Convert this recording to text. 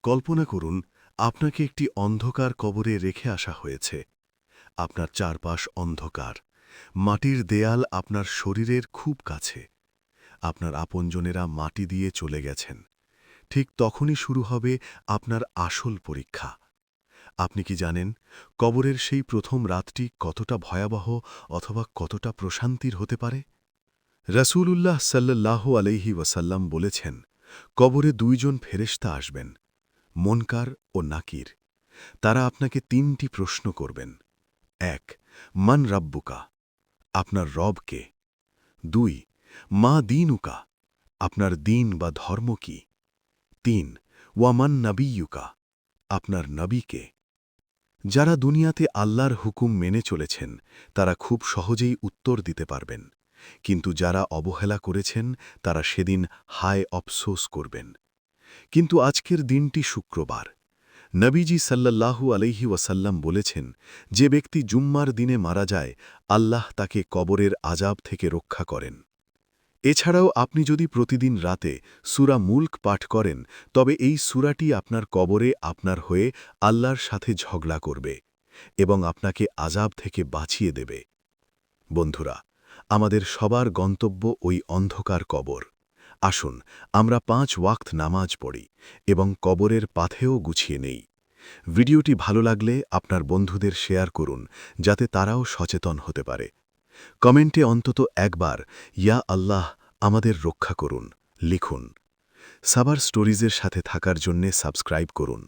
কল্পনা করুন আপনাকে একটি অন্ধকার কবরে রেখে আসা হয়েছে। আপনার চারপাশ অন্ধকার, মাটির দেয়াল আপনার শরীরের খুব কাছে। আপনার আপনজনেরা মাটি দিয়ে চলে গেছেন। ঠিক তখনই শুরু হবে আপনার আসল পরীক্ষা। আপনি কি জানেন কবরের সেই প্রথম রাতটি কতটা ভয়াবহ অথবা কতটা প্রশান্তির হতে পারে? রাসূলুল্লাহ সাল্লাল্লাহু আলাইহি ওয়াসাল্লাম বলেছেন, কবরে দুইজন ফেরেশতা আসবেন, মুনকার ও নাকির। তারা আপনাকে ৩টি প্রশ্ন করবেন। ১. মান রাব্বুকা? আপনার রব কে? ২. মা দীনুকা? আপনার দিন বা ধর্ম কি? ৩. ওয়ামান নাবিয়্যুকা? আপনার নবী কে? যারা দুনিয়াতে আল্লাহর হুকুম মেনে চলেছেন তারা খুব সহজেই উত্তর দিতে পারবেন, কিন্তু যারা অবহেলা করেছেন তারা সেদিন হায় অফসোস করবেন। কিন্তু আজকের দিনটি শুক্রবার। নবীজি সাল্লাল্লাহু আলাইহি ওয়াসাল্লাম বলেছেন, যে ব্যক্তি জুম্মার দিনে মারা যায় আল্লাহ তাকে কবরের আযাব থেকে রক্ষা করেন। এছাড়াও আপনি যদি প্রতিদিন রাতে সূরা মুলক পাঠ করেন তবে এই সূরাটি আপনার কবরে আপনার হয়ে আল্লাহর সাথে ঝগড়া করবে এবং আপনাকে আযাব থেকে বাঁচিয়ে দেবে। বন্ধুরা, আমাদের সবার গন্তব্য ওই অন্ধকার কবর। আসুন আমরা ৫ ওয়াক্ত নামাজ পড়ি এবং কবরের পাথেও গুছিয়ে নেই। ভিডিওটি ভালো লাগলে আপনার বন্ধুদের শেয়ার করুন যাতে তারাও সচেতন হতে পারে। কমেন্টে অন্তত একবার ইয়া আল্লাহ আমাদের রক্ষা করুন লিখুন। সাবার স্টোরিজের সাথে থাকার জন্যে সাবস্ক্রাইব করুন।